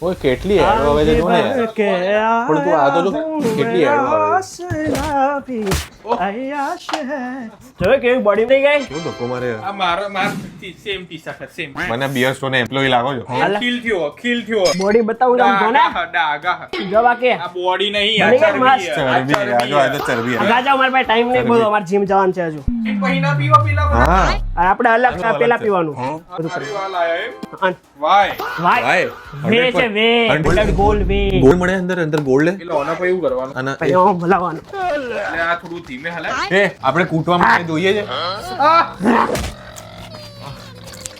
ઓય કેટલી એડો આવે છે જો ને પણ તું આ તો જો કેટલી એડો આવે જો કેવી બોડી થઈ ગઈ શું ધક્કો મારે આ મારો સેમ ટી-શર્ટ સેમ મને બિયર સ્ટોર એમ્પ્લોયી લાગો છો ખીલ થયો બોડી બતાવું તમ તો ને ડાગા જો બાકી આ બોડી નહીં આ બની ગઈ ચરબી મસ્ત. છે. આ ચરબી આ જો આ તો ચરબી આગા જાઓ મારી પાસે ટાઈમ નહીં બોલો અમારે જીમ જવાનું છે હજુ એક મહિના પીવા પેલા બધા હા અને આપણે અલગ અલગ પેલા છે. પીવાનું તારી વાલ આયા એમ અન- વાય વાય ભાઈ વે છે વે ગોલ્ડ વે ગોલ્ડ મળે અંદર ગોલ્ડ લે એટલે ઓના પર એવું કરવાનું અને પછી આમ ભલાવાનું એટલે આ થોડું ધીમે હલાય એ આપણે કૂટવા માટે જોઈએ છે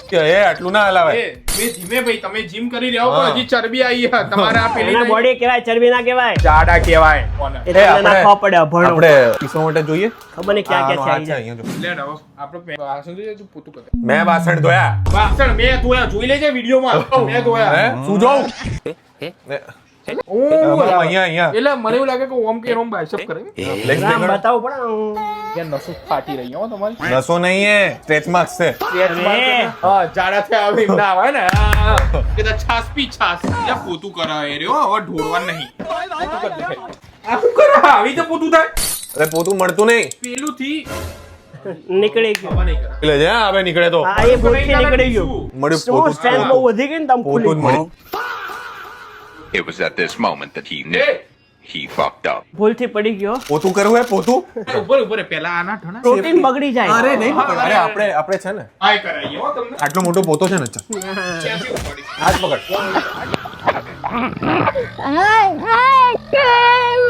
કે એ આટલું ના હલાવે એ બે ધીમે ભાઈ તમે જીમ કરી રહ્યા હો પણ હજી ચરબી આવી છે તમારે આ પેલી એના નહીં. બોડી કહેવાય ચરબી ના કહેવાય જાડા કહેવાય ઓને. એ તમને નાખવા પડે અભણો આપણે પીસવા માટે જોઈએ ખબર નહીં ક્યાં આનો ક્યાં છે હાથ છે આવી જાય. અહીંયા જો લે હવે આપણે વાસણ જોઈએ તું પોતું કર મેં વાસણ ધોયા વાસણ મેં ધોયા જોઈ લેજે વિડિયોમાં મેં ધોયા હે શું જોઉં અહીંયા એટલે મને એવું લાગે કે ઓમ કે ઓમ બાયસેપ કરે લેગ આમ બતાવવું પડે કે નસો ફાટી રહી હો તમારી નસો નહીં હે સ્ટ્રેચ માર્ક્સ છે હા જાડા થયા હવે એમ ના આવે ને હા. કે તો છાસ પી છાસ એટલે પોતું કરાવે એ રહ્યો હવે ઢોળવા નહીં પોતું કરી દે. આ શું કરે આવી રીતે પોતું થાય અરે પોતું મળતું નહીં પેલું થી નીકળી ગયું ખબર નહીં કરે એટલે છે હવે નીકળે તો હા એ ભૂલથી નીકળી ગયું મળ્યું શું પોતું સ્ટ્રેન્થ બહુ વધી ગઈ ને તમ પોતું જ ખુલી મળ્યું It was at this moment that he knew he fucked up. ભૂલથી પડી ગયો પોતું કરવું હે પોતું ઉપર પેલા આના ઠણા પ્રોટીન બગડી જાય અરે નહીં અરે આપણે છે ને આય કરાઈએ હો તમને આટલો મોટો પોતો છે ને ચાલ ક્યાંથી ઉપાડી હાથ પકડ I can't